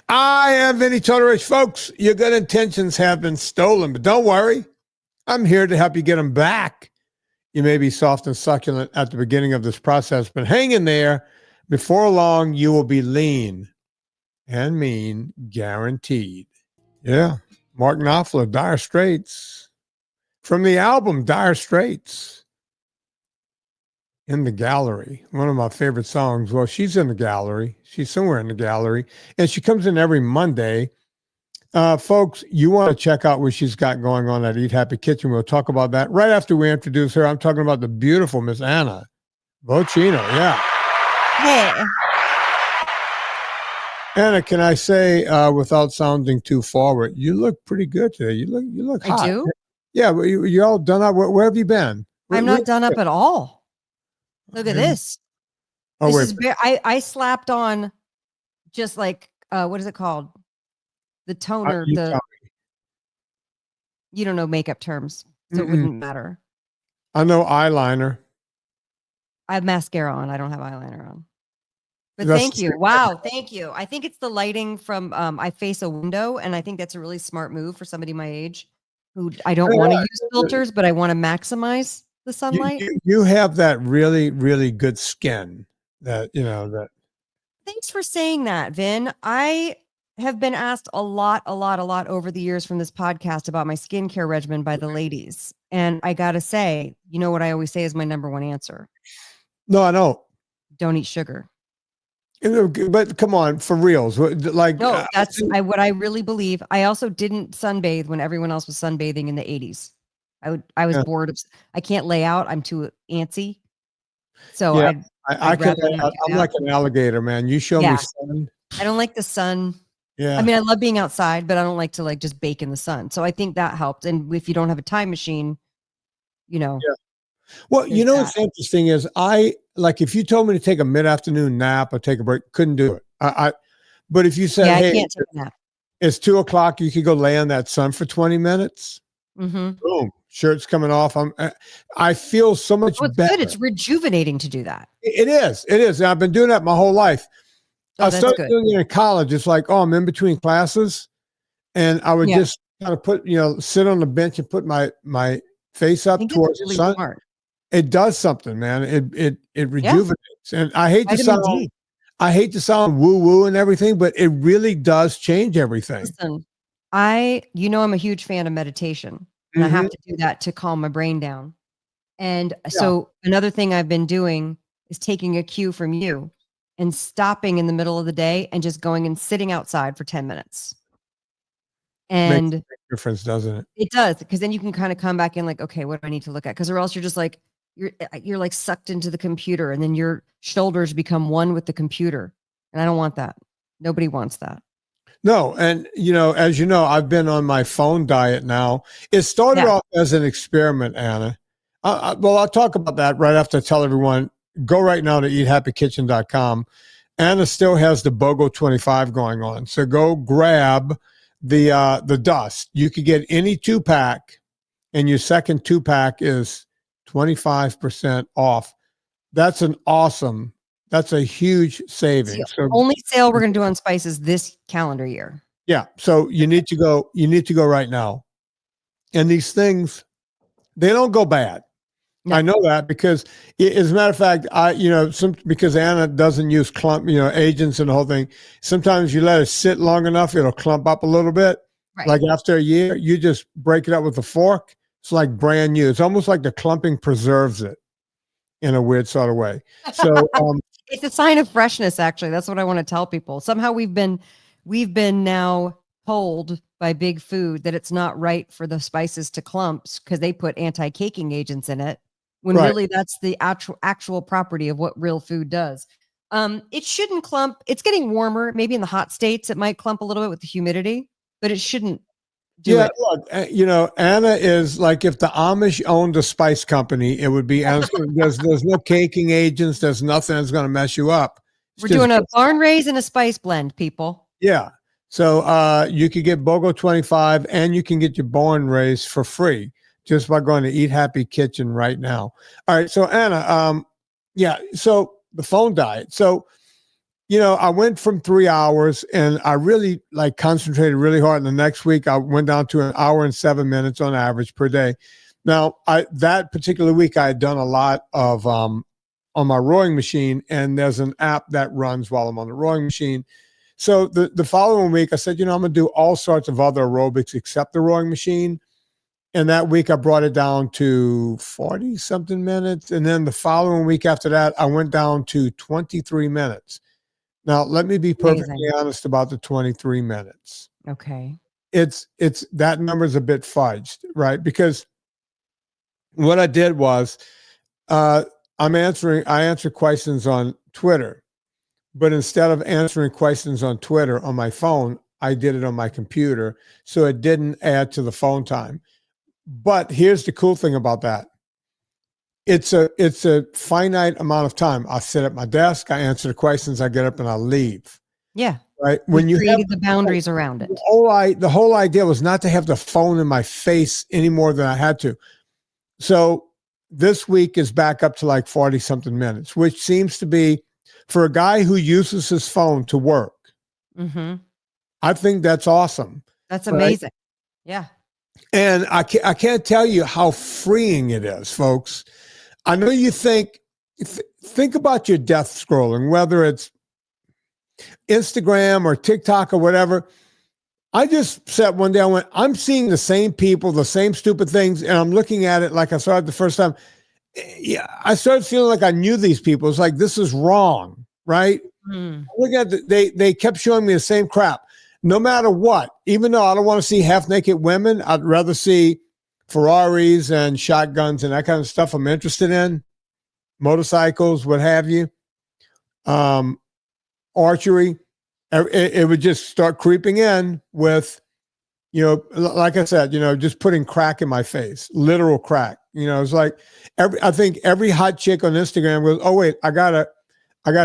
I am Vinnie Tortorich. Folks, your good intentions have been stolen, but don't worry. I'm here to help you get them back. You may be soft and succulent at the beginning of this process, but hang in there. Before long, you will be lean and mean, guaranteed. Yeah, Mark Knopfler, Dire Straits. From the album Dire Straits. In the Gallery, one of my favorite songs. Well, she's in the gallery. She's somewhere in the gallery, and she comes in every Monday. Folks, you want to check out what she's got going on at Eat Happy Kitchen. We'll talk about that right after we introduce her. I'm talking about the beautiful Miss Anna Vocino. Yeah. Hey. Anna, can I say, without sounding too forward, you look pretty good today. You look hot. I do? Yeah, well, you're all done up. Where have you been? I'm not done up at all. Look at this. Oh, this wait. is I slapped on just like what is it called? The toner. You don't know makeup terms, so it wouldn't matter. I know eyeliner. I have mascara on. I don't have eyeliner on. But That's thank you. Wow, thank you. I think it's the lighting from I face a window, and I think that's a really smart move for somebody my age who I don't want to use filters, but I want to maximize the sunlight. You have that really, really good skin that, that. Thanks for saying that, Vin. I have been asked a lot over the years from this podcast about my skincare regimen by the ladies. And I got to say, you know what I always say is my number one answer? No, I don't. Don't eat sugar. But come on, for reals. Like, no, that's what I really believe. I also didn't sunbathe when everyone else was sunbathing in the 80s. I was bored. I can't lay out. I'm too antsy. So yeah, I'm like an alligator, man. You show me sun. I don't like the sun. Yeah. I mean, I love being outside, but I don't like to just bake in the sun. So I think that helped. And if you don't have a time machine, Yeah. Well, what's interesting is if you told me to take a mid-afternoon nap or take a break, couldn't do it. But if you said, hey, I can't take a nap. It's 2:00, you could go lay on that sun for 20 minutes. Mm-hmm. Boom. Shirt's coming off. I feel so much better. Good. It's rejuvenating to do that. It is. And I've been doing that my whole life. I started doing it in college. It's like, I'm in between classes, and I would just kind of put, sit on the bench and put my face up towards the sun. Smart. It does something, man. It rejuvenates. And I hate to sound woo woo and everything, but it really does change everything. Listen, I'm a huge fan of meditation. And I have to do that to calm my brain down. And so another thing I've been doing is taking a cue from you and stopping in the middle of the day and just going and sitting outside for 10 minutes. And makes a difference, doesn't it? It does, because then you can kind of come back in like, okay, what do I need to look at? Because or else you're just like, you're like sucked into the computer, and then your shoulders become one with the computer. And I don't want that. Nobody wants that. No. And, as you know, I've been on my phone diet now. It started off as an experiment, Anna. I'll talk about that right after I tell everyone, go right now to eathappykitchen.com. Anna still has the BOGO 25 going on. So go grab the dust. You could get any 2-pack, and your second 2-pack is 25% off. That's a huge saving. So only sale we're going to do on spices this calendar year. Yeah. So you need to go right now. And these things, they don't go bad. No. I know that because as a matter of fact, because Anna doesn't use clump, agents and the whole thing. Sometimes you let it sit long enough, it'll clump up a little bit. Right. Like after a year, you just break it up with a fork. It's like brand new. It's almost like the clumping preserves it in a weird sort of way. So, it's a sign of freshness, actually. That's what I want to tell people. Somehow we've been now told by Big Food that it's not right for the spices to clumps because they put anti-caking agents in it, when really that's the actual property of what real food does. It shouldn't clump. It's getting warmer. Maybe in the hot states, it might clump a little bit with the humidity, but it shouldn't do it. Look, Anna is like, if the Amish owned a spice company, it would be, there's no caking agents. There's nothing that's going to mess you up. We're doing a barn raise and a spice blend, people. Yeah. So you could get BOGO 25 and you can get your barn raise for free just by going to Eat Happy Kitchen right now. All right. So Anna, so the phone diet. So I went from 3 hours and I really like concentrated really hard. And the next week I went down to an hour and 7 minutes on average per day. Now, that particular week I had done a lot of on my rowing machine, and there's an app that runs while I'm on the rowing machine. So the following week I said, I'm going to do all sorts of other aerobics except the rowing machine. And that week I brought it down to 40 something minutes. And then the following week after that, I went down to 23 minutes. Now, let me be perfectly honest about the 23 minutes. Okay. It's that number's a bit fudged, right? Because what I did was I answer questions on Twitter, but instead of answering questions on Twitter on my phone, I did it on my computer. So it didn't add to the phone time. But here's the cool thing about that. It's a finite amount of time. I sit at my desk, I answer the questions, I get up and I leave. Yeah. Right. When you created the boundaries around it. The whole idea was not to have the phone in my face any more than I had to. So this week is back up to like 40 something minutes, which seems to be for a guy who uses his phone to work. Mm-hmm. I think that's awesome. That's amazing. Right? Yeah. And I can't tell you how freeing it is, folks. I know you think about your death scrolling, whether it's Instagram or TikTok or whatever. I just sat one day, I went, I'm seeing the same people, the same stupid things, and I'm looking at it like I saw it the first time. Yeah, I started feeling like I knew these people. It's like, this is wrong, right? Look at they kept showing me the same crap. No matter what, even though I don't want to see half-naked women, I'd rather see Ferraris and shotguns and that kind of stuff I'm interested in, motorcycles, what have you, archery. It would just start creeping in with, like I said, just putting crack in my face, literal crack. It's like I think every hot chick on Instagram goes, oh wait, I gotta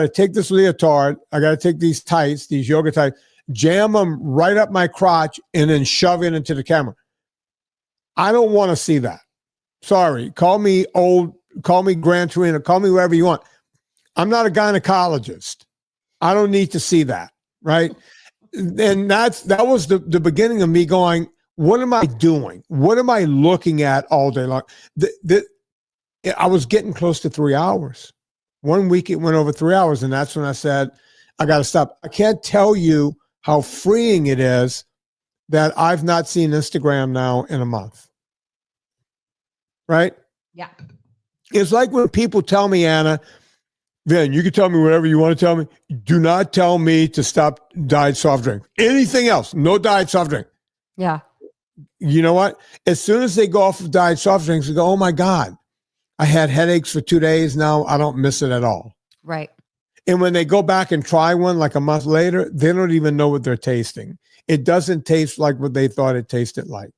take this leotard, I gotta take these tights, these yoga tights, jam them right up my crotch, and then shove it into the camera. I don't want to see that. Sorry. Call me old, call me Gran Torino, call me whatever you want. I'm not a gynecologist. I don't need to see that. Right. And that was the beginning of me going, what am I doing? What am I looking at all day long? I was getting close to 3 hours. One week it went over 3 hours. And that's when I said, I got to stop. I can't tell you how freeing it is that I've not seen Instagram now in a month. Right? Yeah. It's like when people tell me, Anna, Vin, you can tell me whatever you want to tell me. Do not tell me to stop diet soft drink. Anything else, no diet soft drink. Yeah. You know what? As soon as they go off of diet soft drinks, they go, oh my God, I had headaches for 2 days. Now I don't miss it at all. Right. And when they go back and try one like a month later, they don't even know what they're tasting. It doesn't taste like what they thought it tasted like.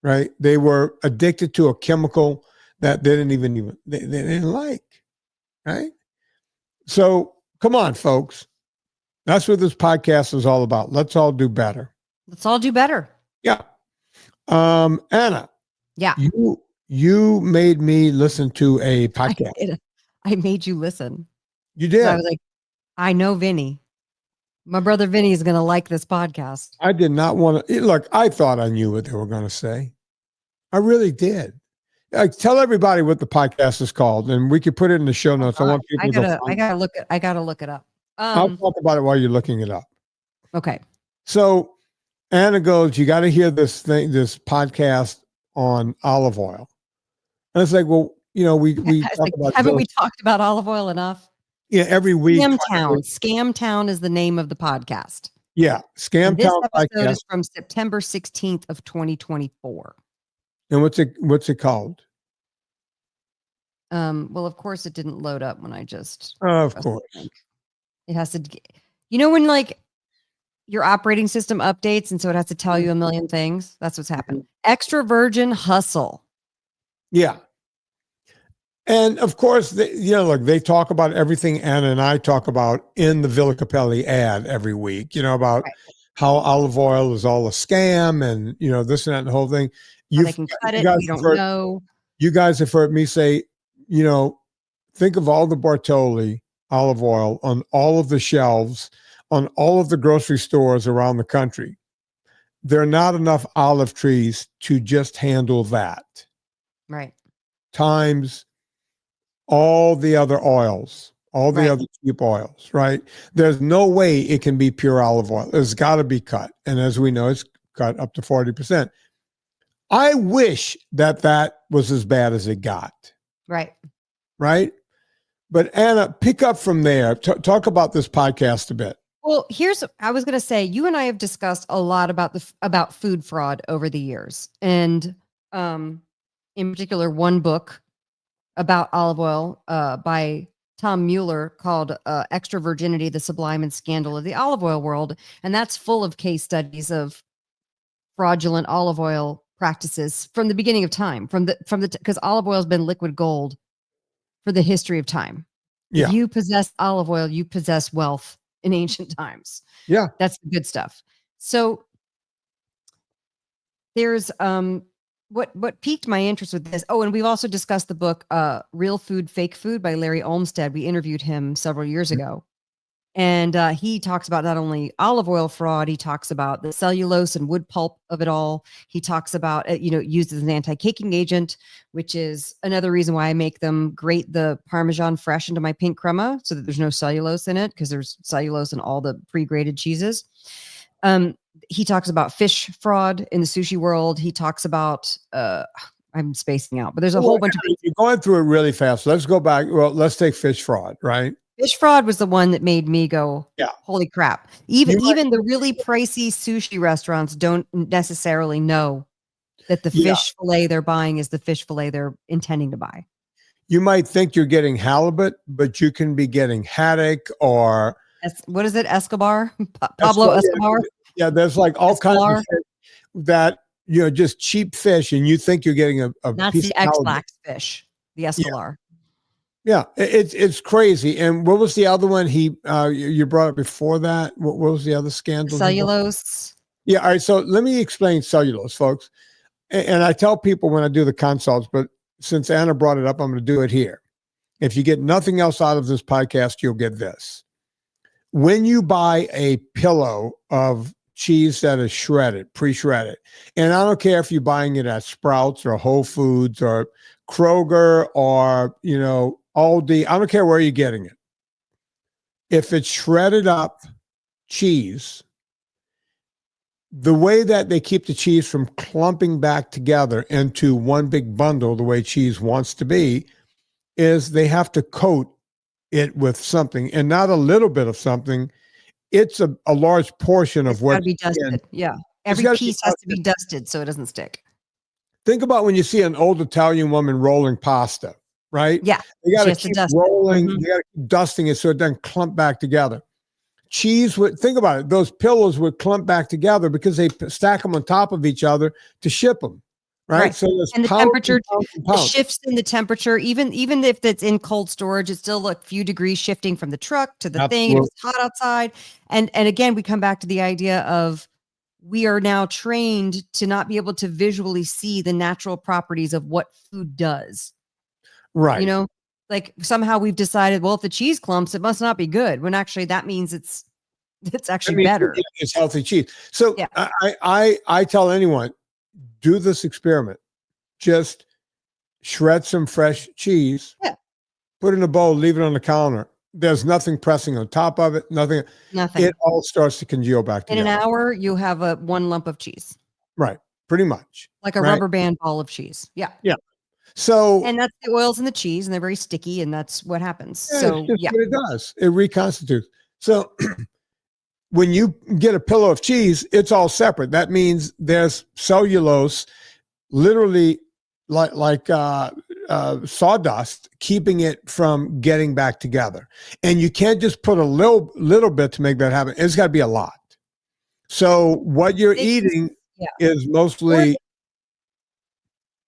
Right? They were addicted to a chemical that they didn't like. Right? So come on, folks. That's what this podcast is all about. Let's all do better. Let's all do better. Yeah. Anna. Yeah. You made me listen to a podcast. I made you listen. You did. So I was like, I know Vinnie. My brother Vinnie is going to like this podcast. I did not want to look. I thought I knew what they were going to say. I really did. Like, tell everybody what the podcast is called, and we could put it in the show notes. I want people I gotta look it up. I'll talk about it while you're looking it up. Okay. So Anna goes, you got to hear this podcast on olive oil. And it's like, well, we talk about haven't we talked about olive oil enough? Yeah, every week. Scamtown is the name of the podcast. Yeah, Scamtown. This episode is from September 16th of 2024. And what's it called? Well, of course it didn't load up when I just. Of course. It has to. When like your operating system updates, and so it has to tell you a million things. That's what's happened. Extra virgin hustle. Yeah. And of course, they talk about everything Anna and I talk about in the Villa Capelli ad every week, about how olive oil is all a scam and, this and that and the whole thing. They can cut it. We don't know. You guys have heard me say, think of all the Bartoli olive oil on all of the shelves, on all of the grocery stores around the country. There are not enough olive trees to just handle that. Right. Times all the other oils, all the other cheap oils, right? There's no way it can be pure olive oil. It's got to be cut. And as we know, it's cut up to 40%. I wish that that was as bad as it got. Right. Right. But Anna, pick up from there. Talk about this podcast a bit. Well, I was going to say, you and I have discussed a lot about food fraud over the years. And in particular, one book about olive oil by Tom Mueller called Extra Virginity, the Sublime and Scandal of the Olive Oil World. And that's full of case studies of fraudulent olive oil practices from the beginning of time, because olive oil has been liquid gold for the history of time. Yeah. If you possess olive oil, you possess wealth in ancient times. Yeah. That's the good stuff. So there's what piqued my interest with this. Oh, and we've also discussed the book Real Food, Fake Food by Larry Olmsted. We interviewed him several years ago. And he talks about not only olive oil fraud, he talks about the cellulose and wood pulp of it all. He talks about it, used as an anti-caking agent, which is another reason why I make them grate the Parmesan fresh into my pink crema so that there's no cellulose in it, because there's cellulose in all the pre-grated cheeses. He talks about fish fraud in the sushi world. He talks about, I'm spacing out, but there's a whole bunch of things. You're going through it really fast. Let's go back. Well, let's take fish fraud, right? Fish fraud was the one that made me go, yeah, holy crap. Even the really pricey sushi restaurants don't necessarily know that the fish fillet they're buying is the fish fillet they're intending to buy. You might think you're getting halibut, but you can be getting haddock or what is it? Escobar? Pablo Escobar? Yeah, there's like all kinds of fish that, just cheap fish, and you think you're getting a That's piece the of X-Lax fish, the Escobar. Yeah, it's crazy. And what was the other one you brought up before that? What was the other scandal? Cellulose. Yeah, all right. So let me explain cellulose, folks. And I tell people when I do the consults, but since Anna brought it up, I'm going to do it here. If you get nothing else out of this podcast, you'll get this. When you buy a pillow of cheese that is shredded, pre-shredded, and I don't care if you're buying it at Sprouts or Whole Foods or Kroger or, Aldi, I don't care where you're getting it. If it's shredded up cheese, the way that they keep the cheese from clumping back together into one big bundle, the way cheese wants to be, is they have to coat it with something, and not a little bit of something. It's a large portion of what be dusted. Yeah. Every piece has to be dusted so it doesn't stick. Think about when you see an old Italian woman rolling pasta, right? Yeah. They got to keep rolling. Mm-hmm. They got to keep dusting it so it doesn't clump back together. Cheese think about it. Those pillows would clump back together because they stack them on top of each other to ship them. Right. So and the temperature, the shifts in the temperature, even if it's in cold storage, it's still a few degrees shifting from the truck to the thing. If it's hot outside. And again, we come back to the idea of we are now trained to not be able to visually see the natural properties of what food does. Right. Like somehow we've decided, well, if the cheese clumps, it must not be good. When actually that means it's actually better. It's healthy cheese. So yeah. I tell anyone, do this experiment. Just shred some fresh cheese, put it in a bowl, leave it on the counter. There's nothing pressing on top of it. Nothing. It all starts to congeal back together. In an hour, you have one lump of cheese. Right. Pretty much. Like a rubber band ball of cheese. Yeah. Yeah. So. And that's the oils in the cheese, and they're very sticky, and that's what happens. Yeah, what it does. It reconstitutes. So when you get a pillow of cheese, it's all separate. That means there's cellulose, literally like sawdust, keeping it from getting back together. And you can't just put a little bit to make that happen. It's got to be a lot. So what you're eating is mostly.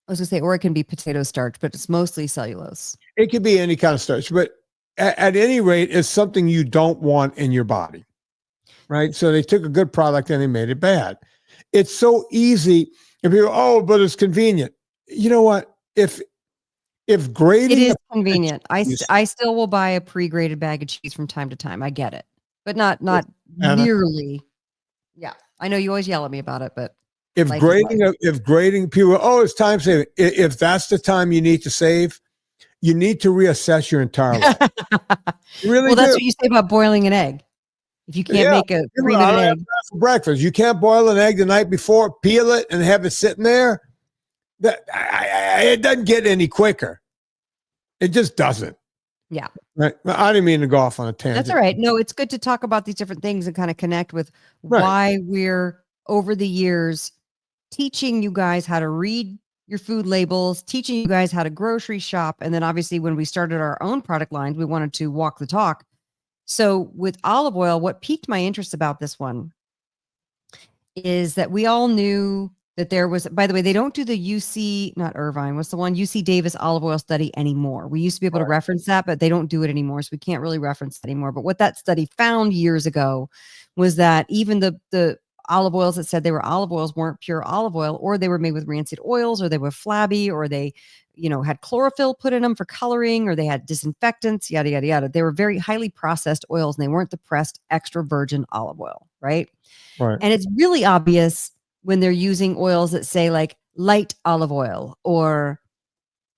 I was going to say, or it can be potato starch, but it's mostly cellulose. It could be any kind of starch, but at any rate, it's something you don't want in your body. Right. So they took a good product and they made it bad. It's so easy. If you go, but it's convenient. You know what? If if grading It is a convenient. cheese- I still will buy a pre-graded bag of cheese from time to time. I get it, but not Anna, nearly. Yeah, I know you always yell at me about it, but if life is life. if grading people, oh, it's time saving. If that's the time you need to save, you need to reassess your entire life. You really Well, that's do. what you say about boiling an egg. If you can't Yeah. make a cream of an egg, For breakfast, you can't boil an egg the night before, peel it, and have it sitting there. That it doesn't get any quicker. It just doesn't. yeah. Right? I didn't mean to go off on a tangent. That's all right. No, it's good to talk about these different things and kind of connect with Right. why we're over the years teaching you guys how to read your food labels, teaching you guys how to grocery shop. And then obviously when we started our own product lines, we wanted to walk the talk. So with olive oil, what piqued my interest about this one is that we all knew that there was, by the way, they don't do the UC, not Irvine, what's the one? UC Davis olive oil study anymore. We used to be able to reference that, but they don't do it anymore. So we can't really reference it anymore. But what that study found years ago was that even the olive oils that said they were olive oils weren't pure olive oil, or they were made with rancid oils, or they were flabby, or they, had chlorophyll put in them for coloring, or they had disinfectants, yada, yada, yada. They were very highly processed oils and they weren't the pressed extra virgin olive oil. Right. Right. And it's really obvious when they're using oils that say like light olive oil or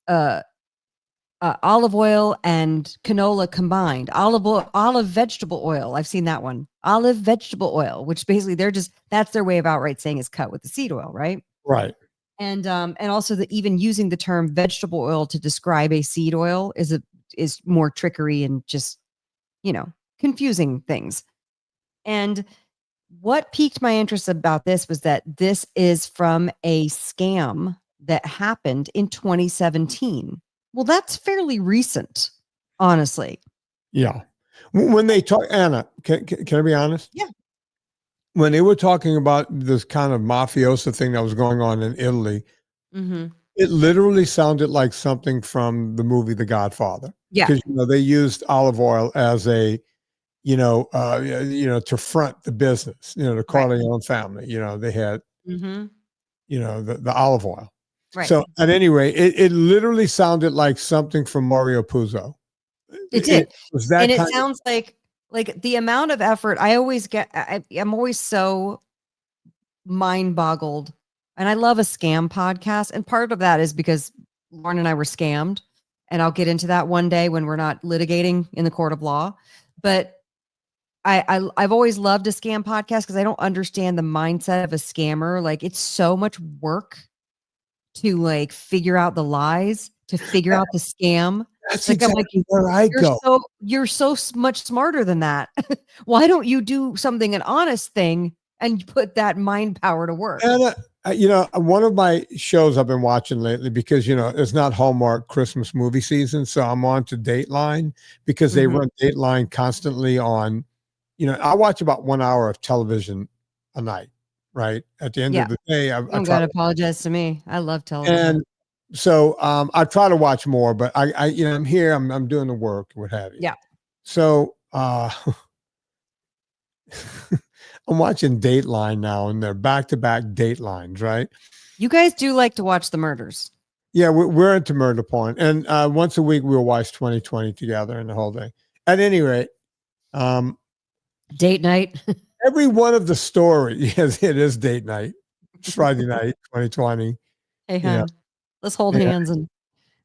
olive oil and canola combined, olive vegetable oil. I've seen that one. Olive vegetable oil, which basically that's their way of outright saying is cut with the seed oil, right? Right. And also even using the term vegetable oil to describe a seed oil is more trickery and just, confusing things. And what piqued my interest about this was that this is from a scam that happened in 2017. Well, that's fairly recent, honestly. Yeah. When they talk, Anna, can I be honest? Yeah. When they were talking about this kind of mafiosa thing that was going on in Italy, it literally sounded like something from the movie The Godfather. Yeah. Because they used olive oil as a to front the business, the Corleone family, they had, the olive oil. Right. So at any rate, it literally sounded like something from Mario Puzo. It did. Was that and it sounds like the amount of effort I always get. I'm always so mind boggled, and I love a scam podcast. And part of that is because Loren and I were scammed, and I'll get into that one day when we're not litigating in the court of law. But I've always loved a scam podcast because I don't understand the mindset of a scammer. Like, it's so much work to figure out the lies, to figure out the scam. That's exactly where I go. You're so much smarter than that. Why don't you do something, an honest thing, and put that mind power to work? And one of my shows I've been watching lately, because it's not Hallmark Christmas movie season, so I'm on to Dateline, because they run Dateline constantly on. I watch about 1 hour of television a night, right? At the end of the day, I don't gotta apologize to me. I love television. And so I try to watch more, but I'm here, I'm doing the work, what have you. Yeah. So I'm watching Dateline now, and they're back-to-back Datelines, right? You guys do like to watch the murders. Yeah, we're into murder porn. And once a week we'll watch 2020 together and the whole thing. At any rate, date night. Every one of the stories, yes, it is date night. It's Friday night, 2020. Hey, hon, let's hold hands and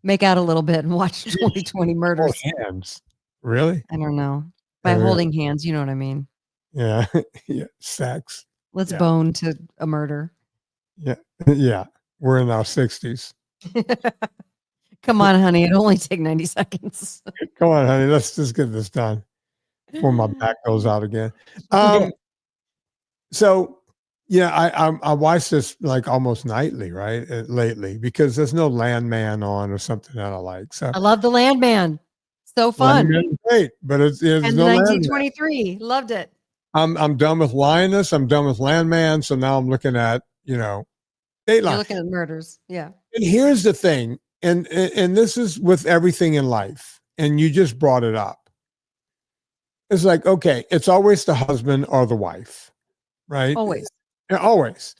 make out a little bit and watch 2020 murders. Hold hands? Really? I don't know. By holding hands, you know what I mean? Yeah. Yeah. Sex. Let's bone to a murder. Yeah. Yeah. We're in our 60s. Come on, honey. It'll only take 90 seconds. Come on, honey. Let's just get this done before my back goes out again. So, I watch this almost nightly, right? Lately, because there's no Landman on or something that I like. So I love the Landman. So fun. Great, but it's and no 1923. Landman. Loved it. I'm done with Lioness. I'm done with Landman. So now I'm looking at, Dateline. You're looking at murders. Yeah. And here's the thing, and this is with everything in life, and you just brought it up. It's like, okay, it's always the husband or the wife, right? Always. Yeah, always.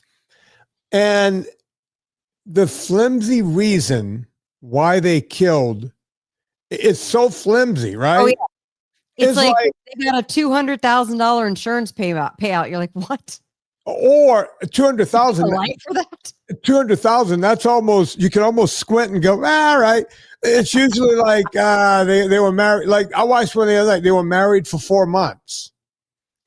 And the flimsy reason why they killed. It's so flimsy, right? Oh yeah, it's like they got a $200,000 insurance payout. You're like, what? Or 200,000 for that. 200,000. That's almost, you can almost squint and go, all right. It's usually like they were married. Like I watched one the other night. They were married for 4 months.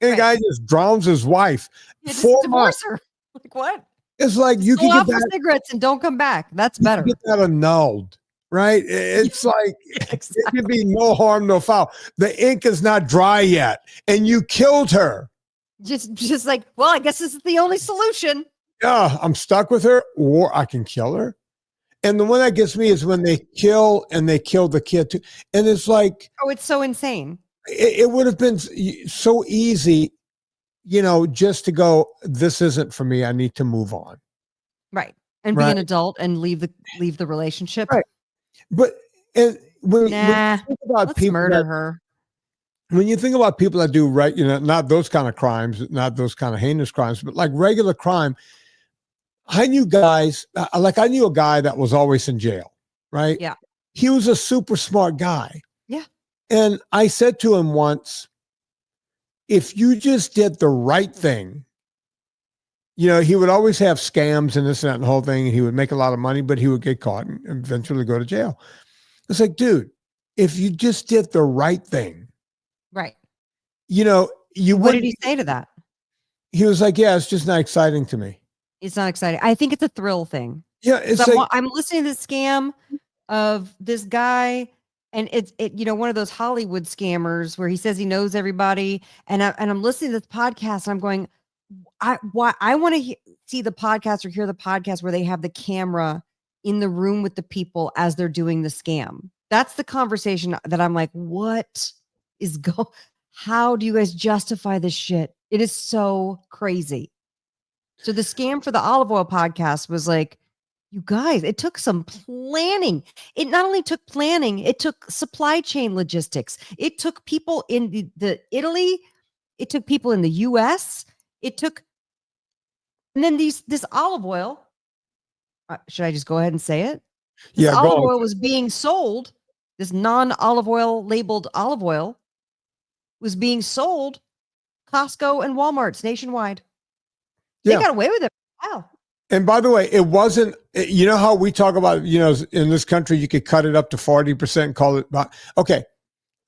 And the guy just drowns his wife. Yeah, 4 divorce months. her. Like what? It's like you can can get that cigarettes and don't come back. That's better. Get that annulled, right? It's like exactly. It could be no harm, no foul. The ink is not dry yet, and you killed her. Just like, well, I guess this is the only solution. Yeah, I'm stuck with her, or I can kill her. And the one that gets me is when they kill the kid too. And it's like, oh, it's so insane. It would have been so easy, just to go, this isn't for me. I need to move on. Right. And be an adult and leave the relationship. Right. But when you think about let's murder her. When you think about people that do not those kind of crimes, not those kind of heinous crimes, but like regular crime, I knew guys, I knew a guy that was always in jail, right? Yeah. He was a super smart guy. Yeah. And I said to him once, if you just did the right thing, he would always have scams and this and that and the whole thing, and he would make a lot of money, but he would get caught and eventually go to jail. It's like, dude, if you just did the right thing, right. What did he say to that? He was like, yeah, it's just not exciting to me. It's not exciting. I think it's a thrill thing. Yeah. It's like, I'm listening to the scam of this guy, and it's one of those Hollywood scammers where he says he knows everybody. And I'm listening to this podcast and I'm going, I want to see the podcast or hear the podcast where they have the camera in the room with the people as they're doing the scam. That's the conversation that I'm like, what is how do you guys justify this shit? It is so crazy. So the scam for the olive oil podcast was like, you guys, it took some planning. It not only took planning, it took supply chain logistics. It took people in the Italy. It took people in the US. And then this olive oil, should I just go ahead and say it? This olive oil was being sold. This non-olive oil labeled olive oil was being sold Costco and Walmart's nationwide. They got away with it. Wow. And by the way, it wasn't, how we talk about, in this country, you could cut it up to 40% and call it, okay.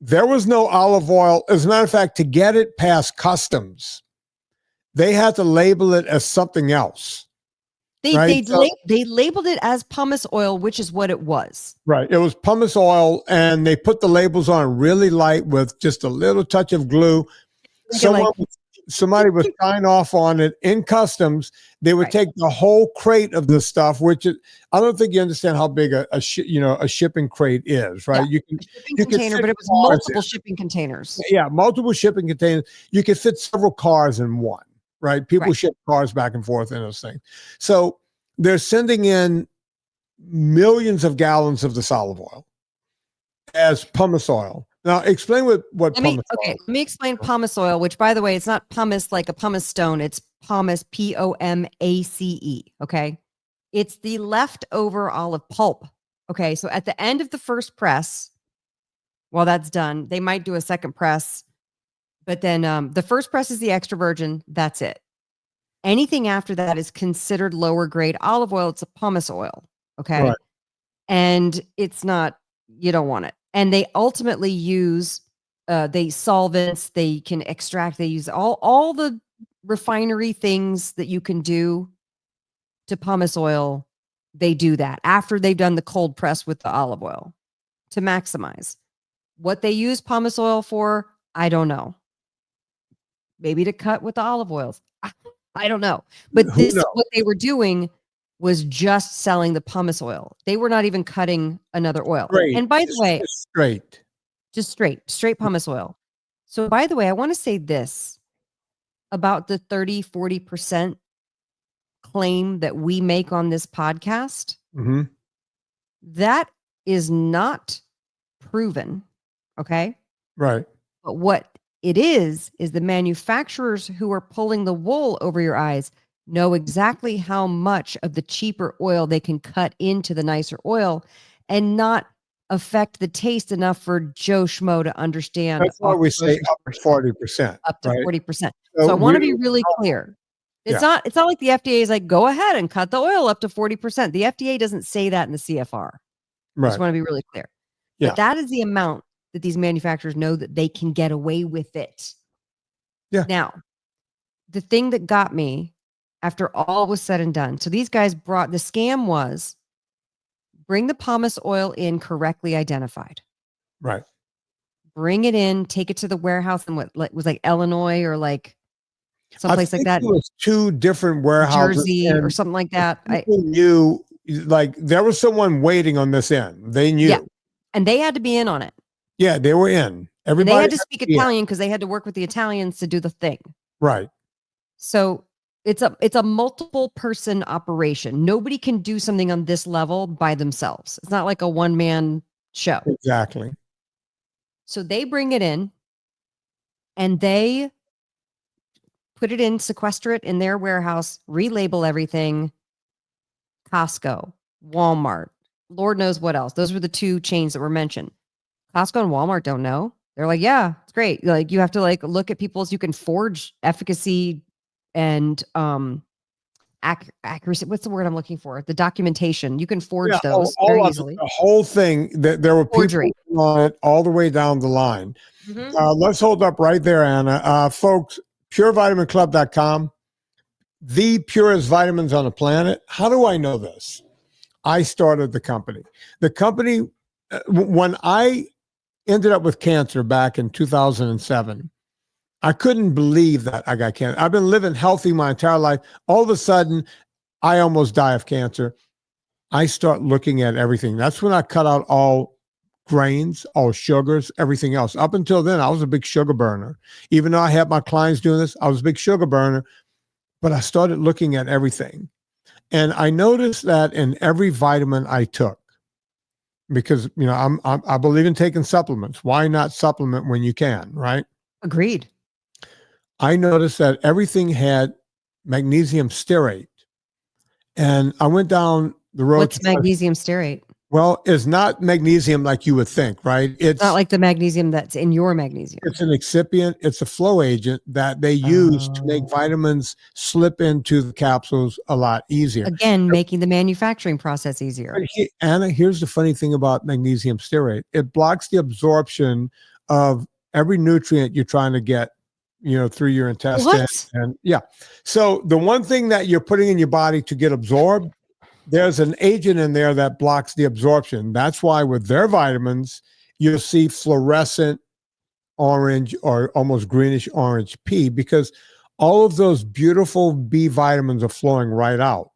There was no olive oil. As a matter of fact, to get it past customs, they had to label it as something else. They labeled it as pumice oil, which is what it was. Right. It was pumice oil, and they put the labels on really light with just a little touch of glue. Somebody would sign off on it in customs. They would take the whole crate of this stuff, which is, I don't think you understand how big a shipping crate is, right? Yeah, you container, but it was multiple shipping containers. Yeah, multiple shipping containers. You could fit several cars in one, right? People ship cars back and forth in those things. So they're sending in millions of gallons of this olive oil as pumice oil. Now, explain what pumice oil is. Let me explain pumice oil, which, by the way, it's not pumice like a pumice stone. It's pomace, P-O-M-A-C-E, okay? It's the leftover olive pulp, okay? So at the end of the first press, while that's done, they might do a second press, but then the first press is the extra virgin. That's it. Anything after that is considered lower grade olive oil. It's a pumice oil, okay? Right. And it's not, you don't want it. And they ultimately use they solvents, they can extract, they use all the refinery things that you can do to pumice oil. They do that after they've done the cold press with the olive oil to maximize. What they use pumice oil for, I don't know. Maybe to cut with the olive oils. I don't know. But what they were doing was just selling the pumice oil. They were not even cutting another oil. Straight. And by the way, just straight pumice oil. So by the way, I want to say this about the 30-40% claim that we make on this podcast. Mm-hmm. That is not proven. Okay. Right. But what it is the manufacturers who are pulling the wool over your eyes know exactly how much of the cheaper oil they can cut into the nicer oil. and not affect the taste enough for Joe Schmo to understand. That's why we say up to 40%. Up to right? 40%. So I want to be really clear. It's not like the FDA is like, go ahead and cut the oil up to 40%. The FDA doesn't say that in the CFR. I just want to be really clear. Yeah. But that is the amount that these manufacturers know that they can get away with it. Yeah. Now, the thing that got me after all was said and done. So these guys brought, the scam was bring the pomace oil in correctly identified. Right. Bring it in, take it to the warehouse in what was like Illinois or like someplace like that. It was 2 different warehouses. Jersey or something like that. People knew, like, there was someone waiting on this end. They knew. Yeah. And they had to be in on it. Yeah, they were in. Everybody and they had to speak Italian because they had to work with the Italians to do the thing. Right. So it's a multiple person operation. Nobody can do something on this level by themselves. It's not like a one-man show. Exactly. So they bring it in and they put it in, sequester it in their warehouse, relabel everything. Costco, Walmart, Lord knows what else. Those were the 2 chains that were mentioned. Costco and Walmart don't know. They're like, yeah, it's great. Like you have to like look at people's, you can forge efficacy and accuracy. What's the word I'm looking for? The documentation. You can forge those very easily. The whole thing, there were Forgery. people on it all the way down the line. Let's hold up right there, Anna. Folks, purevitaminclub.com, the purest vitamins on the planet. How do I know this? I started the company. The company, when I ended up with cancer back in 2007, I couldn't believe that I got cancer. I've been living healthy my entire life. All of a sudden, I almost die of cancer. I start looking at everything. That's when I cut out all grains, all sugars, everything else. Up until then, I was a big sugar burner. Even though I had my clients doing this, I was a big sugar burner. But I started looking at everything. And I noticed that in every vitamin I took, because, you know, I believe in taking supplements. Why not supplement when you can, right? Agreed. I noticed that everything had magnesium stearate. And I went down the road. What's magnesium stearate? Well, it's not magnesium like you would think, right? It's not like the magnesium that's in your magnesium. It's an excipient. It's a flow agent that they use to make vitamins slip into the capsules a lot easier. Again, making the manufacturing process easier. Anna, here's the funny thing about magnesium stearate. It blocks the absorption of every nutrient you're trying to get, you know, through your intestine. What? And yeah. So the one thing that you're putting in your body to get absorbed, there's an agent in there that blocks the absorption. That's why with their vitamins, you'll see fluorescent orange or almost greenish orange pea, because all of those beautiful B vitamins are flowing right out.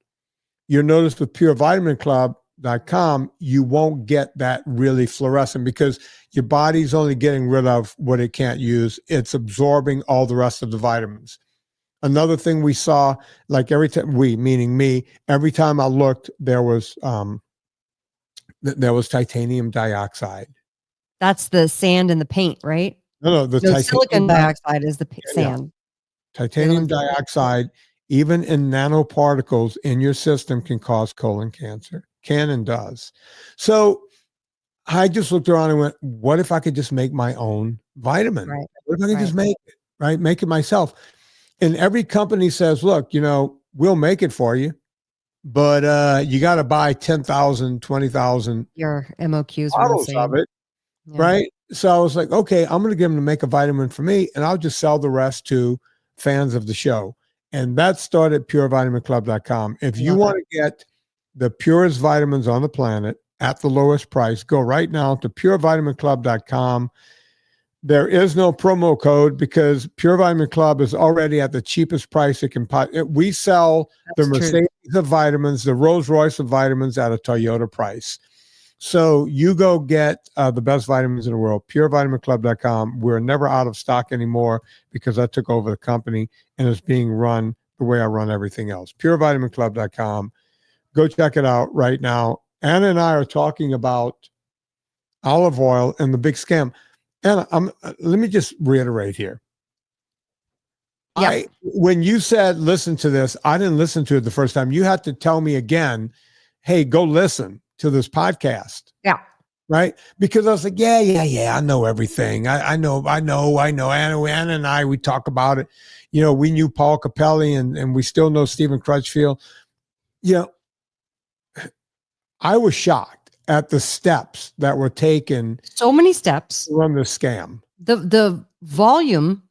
You'll notice with purevitaminclub.com, you won't get that really fluorescent because your body's only getting rid of what it can't use. It's absorbing all the rest of the vitamins. Another thing we saw, like every time meaning me, every time I looked, there was titanium dioxide. That's the sand in the paint, right? No, silicon dioxide is the sand. Titanium dioxide, even in nanoparticles in your system, can cause colon cancer. Can and does. So I just looked around and went, what if I could just make my own vitamin? Right. What if I could just make it, right? Make it myself. And every company says, look, you know, we'll make it for you, but you got to buy 10,000, 20,000 your MOQs bottles of it, right? So I was like, okay, I'm going to get them to make a vitamin for me, and I'll just sell the rest to fans of the show. And that started purevitaminclub.com. If you want to get the purest vitamins on the planet at the lowest price, go right now to purevitaminclub.com. There is no promo code because Pure Vitamin Club is already at the cheapest price it can. We sell the Mercedes of vitamins, the Rolls Royce of vitamins at a Toyota price. So you go get the best vitamins in the world, purevitaminclub.com. We're never out of stock anymore because I took over the company and it's being run the way I run everything else. Purevitaminclub.com. Go check it out right now. Anna and I are talking about olive oil and the big scam. And let me just reiterate here. Yeah. When you said, listen to this, I didn't listen to it the first time. You had to tell me again, hey, go listen. to this podcast. Yeah. Right. Because I was like, yeah. I know everything. I know. Anna and I, we talk about it. You know, we knew Paul Capelli and we still know Stephen Crutchfield. You know, I was shocked at the steps that were taken. So many steps. To run this scam. The volume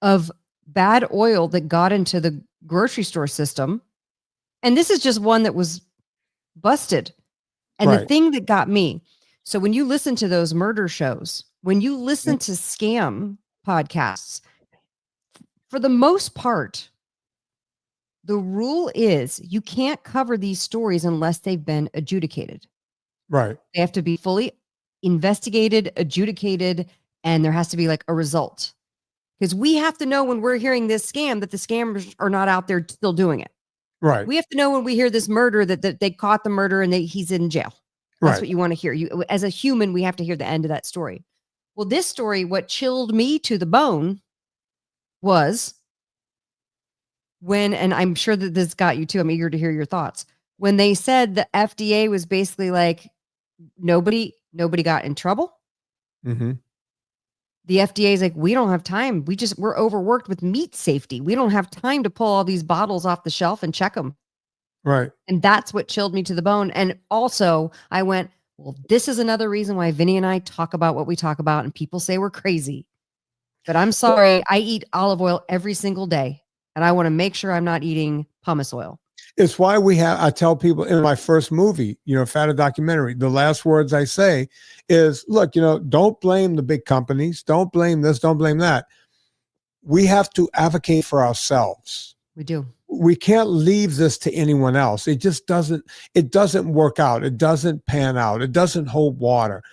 of bad oil that got into the grocery store system. And this is just one that was busted. And the thing that got me, so when you listen to those murder shows, when you listen to scam podcasts, for the most part, the rule is you can't cover these stories unless they've been adjudicated. Right. They have to be fully investigated, adjudicated, and there has to be like a result. Because we have to know when we're hearing this scam that the scammers are not out there still doing it. Right. We have to know when we hear this murder that they caught the murderer and he's in jail. That's what you want to hear. You, as a human, we have to hear the end of that story. Well, this story, what chilled me to the bone was when, and I'm sure that this got you too. I'm eager to hear your thoughts. When they said the FDA was basically like, nobody got in trouble. Mm-hmm. The FDA is like, we don't have time. We're overworked with meat safety. We don't have time to pull all these bottles off the shelf and check them. Right. And that's what chilled me to the bone. And also I went, well, this is another reason why Vinnie and I talk about what we talk about and people say we're crazy. But I'm sorry, I eat olive oil every single day. And I want to make sure I'm not eating pumice oil. It's why I tell people in my first movie, you know, Fatter documentary, the last words I say is, look, you know, don't blame the big companies. Don't blame this. Don't blame that. We have to advocate for ourselves. We do. We can't leave this to anyone else. It just doesn't work out. It doesn't pan out. It doesn't hold water.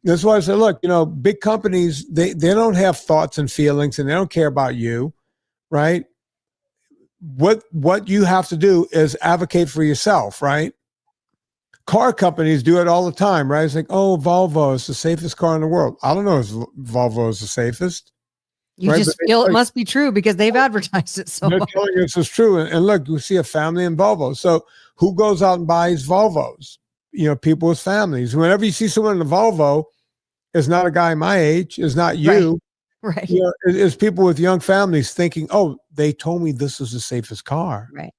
That's why I say, look, you know, big companies, they don't have thoughts and feelings and they don't care about you, right? What you have to do is advocate for yourself, right? Car companies do it all the time, right? It's like, oh, Volvo is the safest car in the world. I don't know if Volvo is the safest. You right? Just feel it must be true because they've advertised it so much. Telling us it's true. And look, you see a family in Volvo. So who goes out and buys Volvos? You know, people with families. Whenever you see someone in a Volvo, it's not a guy my age. It's not you. Right. You know, it's people with young families thinking, oh, they told me this is the safest car. Right.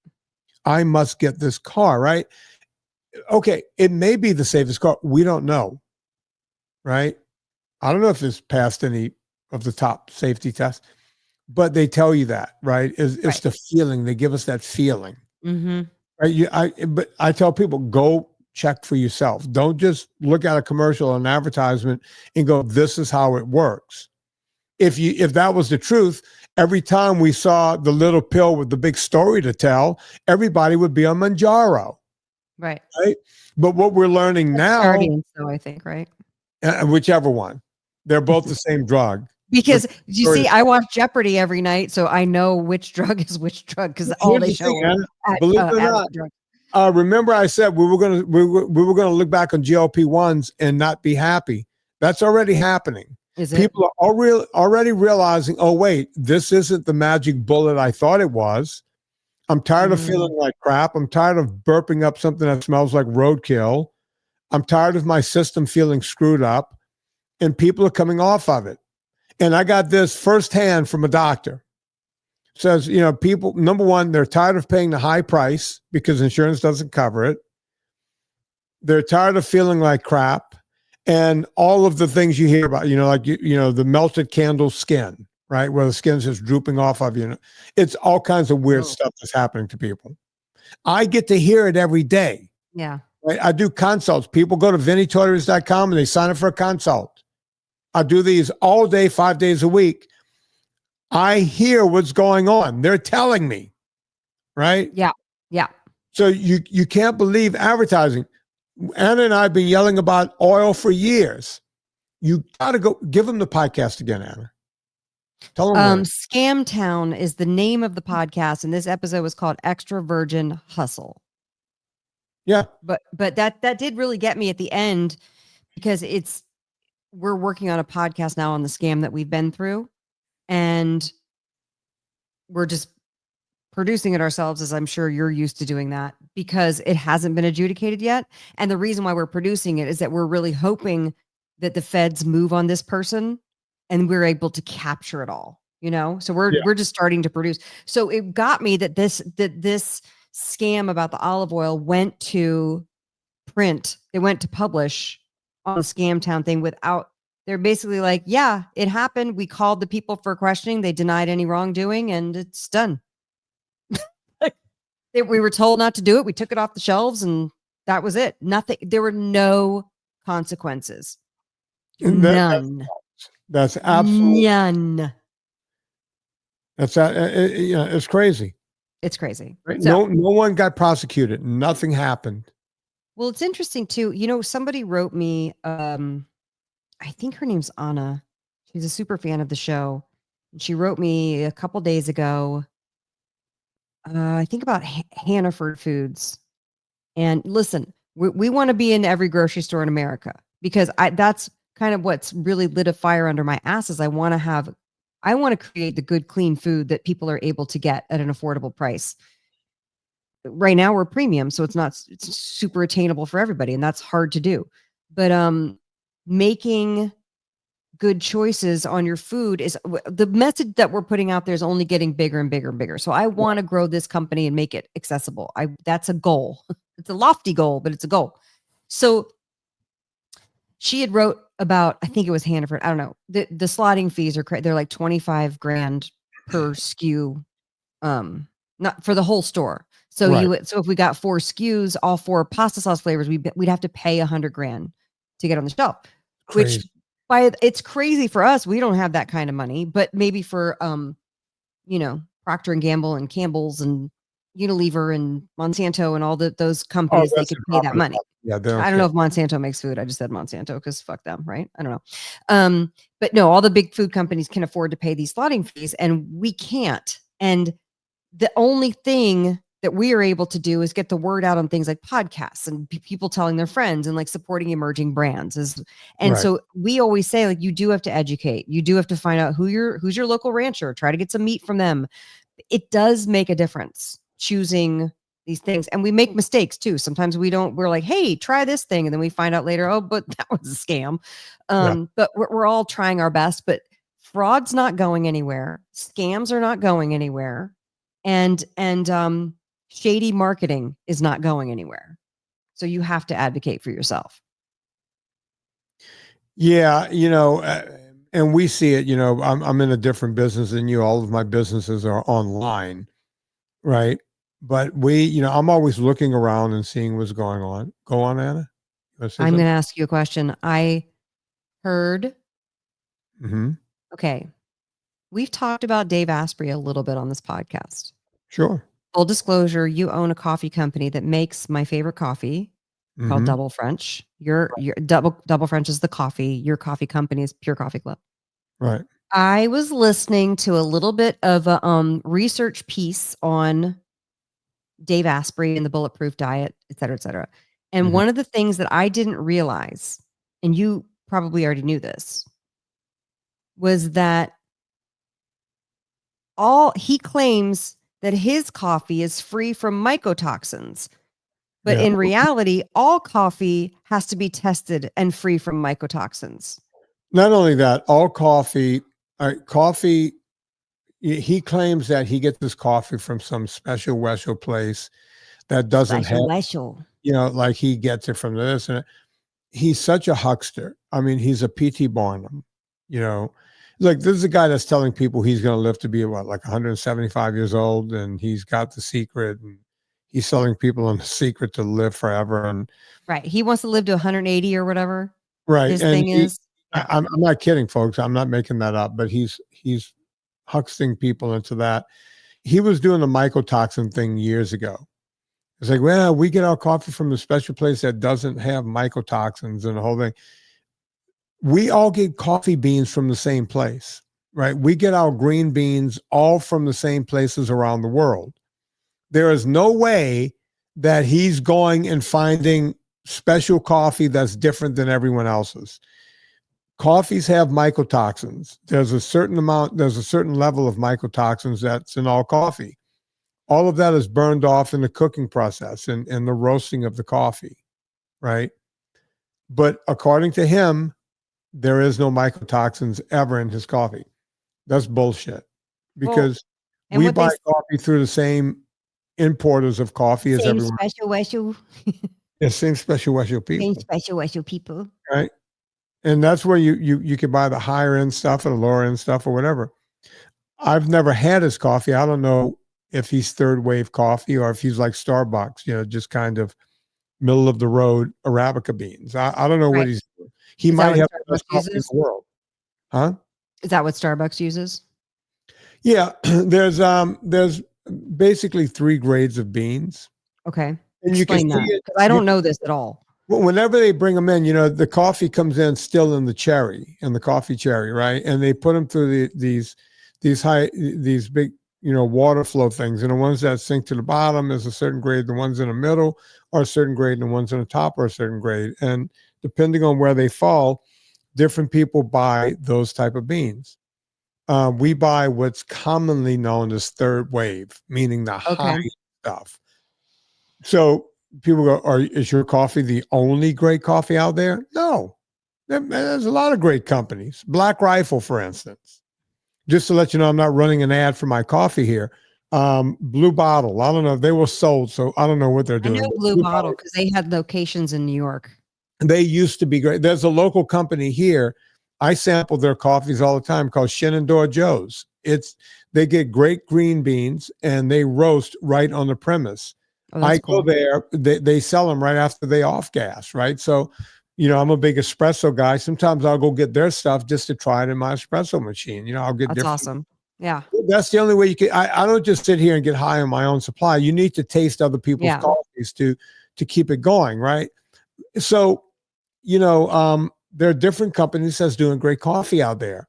I must get this car, right? Okay, it may be the safest car. We don't know, right? I don't know if it's passed any of the top safety tests, but they tell you that, right? It's the feeling. They give us that feeling. Mm-hmm. Right? But I tell people, go check for yourself. Don't just look at a commercial or an advertisement and go, this is how it works. If that was the truth, every time we saw the little pill with the big story to tell, everybody would be on Manjaro. Right. But what we're learning now, Guardians, though, I think, right? Whichever one, they're both the same drug. Because you see, I watch Jeopardy every night, so I know which drug is which drug because all they show. Believe it or not, remember I said we were gonna look back on GLP-1s and not be happy. That's already happening. Is it? People are already realizing, oh wait, this isn't the magic bullet I thought it was. I'm tired of feeling like crap. I'm tired of burping up something that smells like roadkill. I'm tired of my system feeling screwed up, and people are coming off of it. And I got this firsthand from a doctor. Says, you know, people, number one, they're tired of paying the high price because insurance doesn't cover it. They're tired of feeling like crap. And all of the things you hear about, you know, like, you know, the melted candle skin, right? Where the skin's just drooping off of you. It's all kinds of weird stuff that's happening to people. I get to hear it every day. Yeah. Right? I do consults. People go to VinnieTortorich.com and they sign up for a consult. I do these all day, 5 days a week. I hear what's going on. They're telling me, right? Yeah. Yeah. So you can't believe advertising. Anna and I have been yelling about oil for years. You got to go give them the podcast again, Anna. Tell them. Scamtown is the name of the podcast, and this episode was called Extra Virgin Hustle. Yeah. But that did really get me at the end because we're working on a podcast now on the scam that we've been through, and we're just producing it ourselves, as I'm sure you're used to doing that, because it hasn't been adjudicated yet. And the reason why we're producing it is that we're really hoping that the feds move on this person and we're able to capture it all, So we're just starting to produce. So it got me that this scam about the olive oil went to print. It went to publish on the Scamtown thing without. They're basically like, yeah, it happened. We called the people for questioning. They denied any wrongdoing, and it's done. We were told not to do it. We took it off the shelves, and that was it. Nothing. There were no consequences. None. That's absolutely none. That's it's crazy. It's crazy. Right? So, no one got prosecuted. Nothing happened. Well, it's interesting too. Somebody wrote me. I think her name's Anna. She's a super fan of the show. She wrote me a couple days ago. I think about Hannaford Foods. And listen, we want to be in every grocery store in America because that's kind of what's really lit a fire under my ass is I want to create the good, clean food that people are able to get at an affordable price. Right now we're premium, so it's super attainable for everybody, and that's hard to do. But making good choices on your food is the message that we're putting out there is only getting bigger and bigger and bigger. So I want to grow this company and make it accessible. That's a goal. It's a lofty goal, but it's a goal. So she had wrote about, I think it was Hannaford. I don't know. The slotting fees they're like $25,000 per SKU, not for the whole store. So right. So if we got 4 SKUs, all 4 pasta sauce flavors, we'd have to pay $100,000 to get on the shelf, Crazy. Which it's crazy for us. We don't have that kind of money, but maybe for, Procter and Gamble and Campbell's and Unilever and Monsanto and all those companies, they could pay that money. Yeah, I don't know if Monsanto makes food. I just said Monsanto because fuck them, right? I don't know. But no, all the big food companies can afford to pay these slotting fees and we can't. And the only thing that we are able to do is get the word out on things like podcasts and people telling their friends and like supporting emerging brands. And so we always say, like, you do have to educate. You do have to find out who's your local rancher. Try to get some meat from them. It does make a difference choosing these things. And we make mistakes too. Sometimes we're like, hey, try this thing. And then we find out later, oh, but that was a scam. But we're all trying our best, but fraud's not going anywhere. Scams are not going anywhere. And shady marketing is not going anywhere. So you have to advocate for yourself. Yeah. And we see it, I'm in a different business than you. All of my businesses are online. Right. But I'm always looking around and seeing what's going on. Go on, Anna. I'm going to ask you a question. I heard. Mm-hmm. Okay. We've talked about Dave Asprey a little bit on this podcast. Sure. Full disclosure, you own a coffee company that makes my favorite coffee called Double French. Your Double French is the coffee. Your coffee company is Pure Coffee Club. Right. I was listening to a little bit of a research piece on Dave Asprey and the bulletproof diet, et cetera, et cetera. And one of the things that I didn't realize, and you probably already knew this, was that he claims that his coffee is free from mycotoxins. But in reality, all coffee has to be tested and free from mycotoxins. Not only that, all coffee, he claims that he gets his coffee from some special place that doesn't have, like he gets it from this. And he's such a huckster. I mean, he's a P.T. Barnum, Like, this is a guy that's telling people he's going to live to be, like 175 years old, and he's got the secret, and he's selling people on the secret to live forever. And right. He wants to live to 180 or whatever. Right. His and thing is. I'm not kidding, folks. I'm not making that up, but he's hucksting people into that. He was doing the mycotoxin thing years ago. It's like, well, we get our coffee from a special place that doesn't have mycotoxins and the whole thing. We all get coffee beans from the same place, right? We get our green beans all from the same places around the world. There is no way that he's going and finding special coffee that's different than everyone else's. Coffees have mycotoxins. There's a certain level of mycotoxins that's in all coffee. All of that is burned off in the cooking process and the roasting of the coffee, right? But according to him, there is no mycotoxins ever in his coffee. That's bullshit, because we buy coffee through the same importers of coffee as everyone. The same special people. Right. And that's where you can buy the higher end stuff or the lower end stuff or whatever. I've never had his coffee. I don't know if he's third wave coffee or if he's like Starbucks, just kind of middle of the road Arabica beans. I don't know what he's doing. He might have the best coffee in the world. Huh? Is that what Starbucks uses? Yeah. There's basically 3 grades of beans. Okay. And explain that, because I don't know this at all. Well, whenever they bring them in, the coffee comes in still in the coffee cherry, right? And they put them through these big, water flow things. And the ones that sink to the bottom is a certain grade. The ones in the middle are a certain grade, and the ones in the top are a certain grade. And depending on where they fall, different people buy those type of beans. We buy what's commonly known as third wave, meaning the high stuff. So people go, is your coffee the only great coffee out there? No. There's a lot of great companies. Black Rifle, for instance. Just to let you know, I'm not running an ad for my coffee here. Blue Bottle. I don't know. They were sold, so I don't know what they're doing. I know Blue Bottle because they had locations in New York. They used to be great. There's a local company here. I sample their coffees all the time called Shenandoah Joe's. They get great green beans and they roast right on the premise. I go there. They sell them right after they off gas, right? So, I'm a big espresso guy. Sometimes I'll go get their stuff just to try it in my espresso machine. I'll get That's awesome. Yeah. That's the only way you can. I don't just sit here and get high on my own supply. You need to taste other people's coffees to keep it going, right? So, there are different companies that's doing great coffee out there.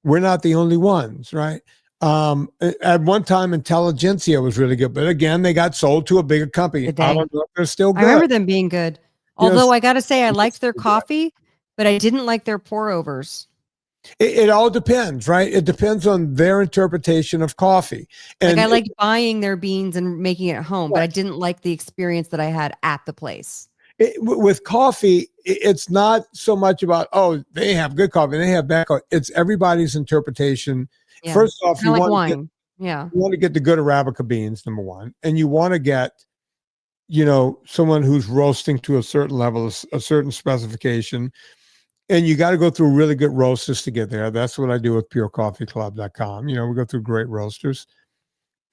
We're not the only ones, right? At one time, Intelligentsia was really good, but again, they got sold to a bigger company. I don't know if they're still good. I remember them being good. Although I got to say, I liked their coffee, but I didn't like their pour overs. It all depends, right? It depends on their interpretation of coffee. And I liked buying their beans and making it at home, but I didn't like the experience that I had at the place. With coffee, it's not so much about, they have good coffee, they have bad coffee. It's everybody's interpretation. Yeah. First off, you want wine. You want to get the good Arabica beans, number one, and you want to get, someone who's roasting to a certain level, a certain specification, and you got to go through really good roasters to get there. That's what I do with purecoffeeclub.com. We go through great roasters.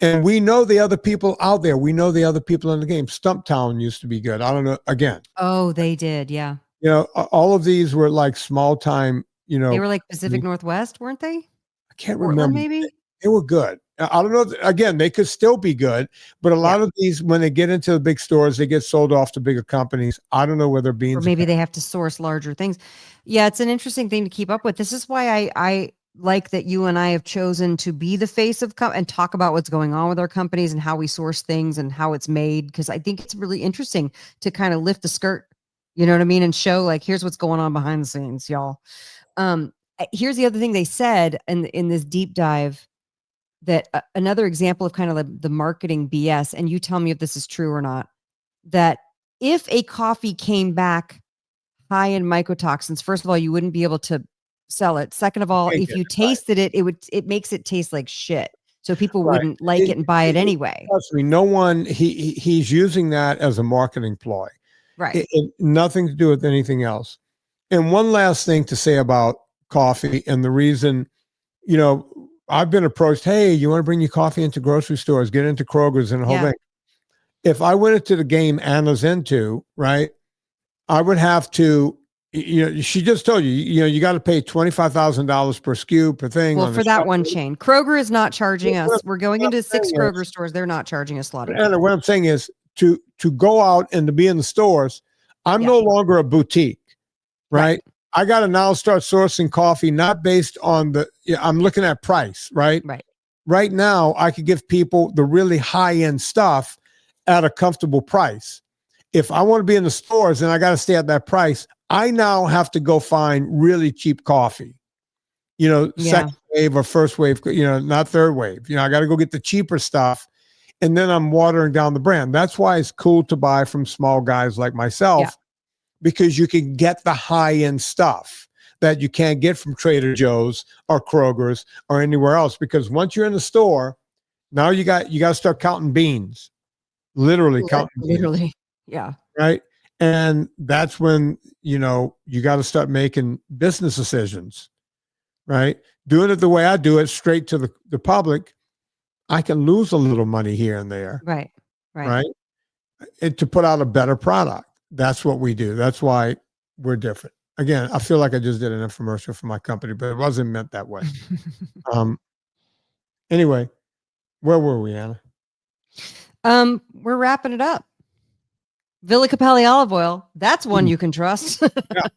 And we know the other people out there. We know the other people in the game. Scamtown used to be good. I don't know. Again. Oh, they did. Yeah. All of these were like small time, They were like Pacific Northwest, weren't they? I can't remember. Maybe. They were good. I don't know. Again, they could still be good. But a lot of these, when they get into the big stores, they get sold off to bigger companies. I don't know whether beans. Or maybe they have to source larger things. Yeah, it's an interesting thing to keep up with. This is why I like that you and I have chosen to be the face of and talk about what's going on with our companies and how we source things and how it's made, because I think it's really interesting to kind of lift the skirt, you know what I mean, and show here's what's going on behind the scenes, y'all. Here's the other thing they said in this deep dive, that another example of kind of the marketing BS, and you tell me if this is true or not, that if a coffee came back high in mycotoxins, first of all, you wouldn't be able to sell it. Second of all, if you tasted it, it makes it taste like shit. So people wouldn't like it and buy it anyway. Trust me, no one, he's using that as a marketing ploy. Right. Nothing to do with anything else. And one last thing to say about coffee, and the reason, I've been approached, hey, you want to bring your coffee into grocery stores, get into Kroger's and the whole thing. If I went into the game Anna's into, right, I would have to, she just told you, you got to pay $25,000 per SKU per thing. Well, for that one chain, Kroger is not charging us. We're going into 6 Kroger stores. They're not charging us a lot. And what I'm saying is to go out and to be in the stores, I'm no longer a boutique, right? I got to now start sourcing coffee, not based on I'm looking at price, right? Right. Right now, I could give people the really high-end stuff at a comfortable price. If I want to be in the stores and I got to stay at that price, I now have to go find really cheap coffee, second wave or first wave, not third wave. I got to go get the cheaper stuff and then I'm watering down the brand. That's why it's cool to buy from small guys like myself, because you can get the high-end stuff that you can't get from Trader Joe's or Kroger's or anywhere else. Because once you're in the store, now you got to start counting beans, literally counting beans, literally, yeah, right? And that's when you got to start making business decisions, right? Doing it the way I do it, straight to the public, I can lose a little money here and there, right. And to put out a better product. That's what we do. That's why we're different. Again, I feel like I just did an infomercial for my company, but it wasn't meant that way. Anyway, where were we, Anna? We're wrapping it up. Villa Capelli olive oil. That's one you can trust. Yeah,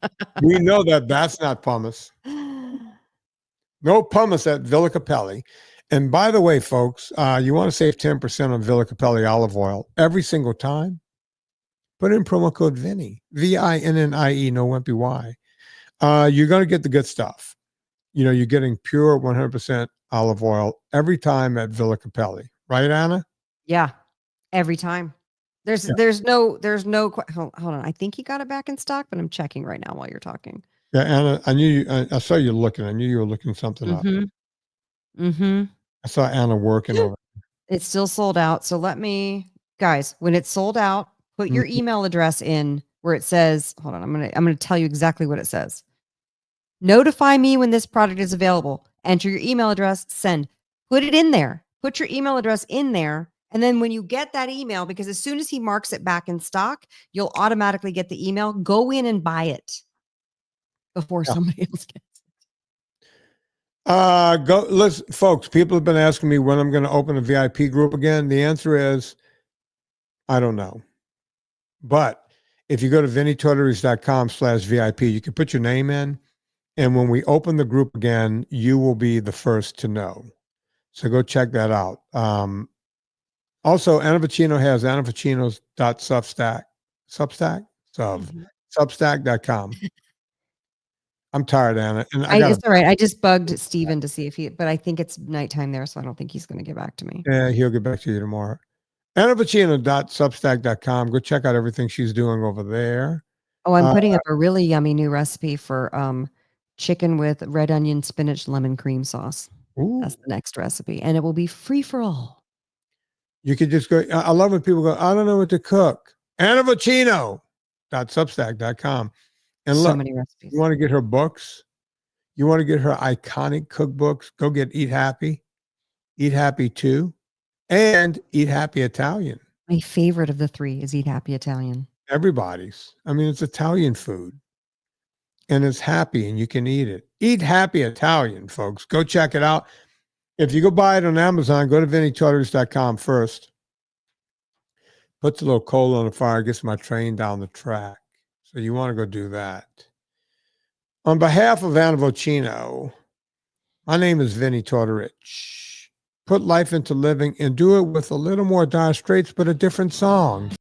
we know that's not pumice. No pumice at Villa Capelli. And by the way, folks, you want to save 10% on Villa Capelli olive oil every single time? Put in promo code Vinnie, VINNIE, no wimpy Y. You're going to get the good stuff. You're getting pure 100% olive oil every time at Villa Capelli. Right, Anna? Yeah, every time. There's no, hold on. I think he got it back in stock, but I'm checking right now while you're talking. Yeah, Anna, I knew I saw you looking. I knew you were looking something up. I saw Anna working over. It's still sold out. So guys, when it's sold out, put your email address in where it says, hold on, I'm going to tell you exactly what it says. Notify me when this product is available. Enter your email address, send. Put it in there. Put your email address in there. And then when you get that email, because as soon as he marks it back in stock, you'll automatically get the email. Go in and buy it before somebody else gets it. Listen, folks, people have been asking me when I'm going to open a VIP group again. The answer is, I don't know. But if you go to VinnieTortorich.com/VIP, you can put your name in. And when we open the group again, you will be the first to know. So go check that out. Also, Anna Vocino has Substack.com. I'm tired, Anna. And it's all right. I just bugged Steven to see but I think it's nighttime there, so I don't think he's going to get back to me. Yeah, he'll get back to you tomorrow. AnnaVocino.substack.com. Go check out everything she's doing over there. Oh, I'm putting up a really yummy new recipe for chicken with red onion, spinach, lemon cream sauce. Ooh. That's the next recipe. And it will be free for all. You could just go. I love when people go, I don't know what to cook. AnnaVocino.substack.com. And look, so many recipes. You want to get her books? You want to get her iconic cookbooks? Go get Eat Happy 2, and Eat Happy Italian. My favorite of the 3 is Eat Happy Italian. Everybody's. I mean, it's Italian food. And it's happy and you can eat it. Eat Happy Italian, folks. Go check it out. If you go buy it on Amazon, go to VinnieTortorich.com first. Puts a little coal on the fire, gets my train down the track. So you want to go do that. On behalf of Anna Vocino, my name is Vinnie Tortorich. Put life into living and do it with a little more dire straits, but a different song.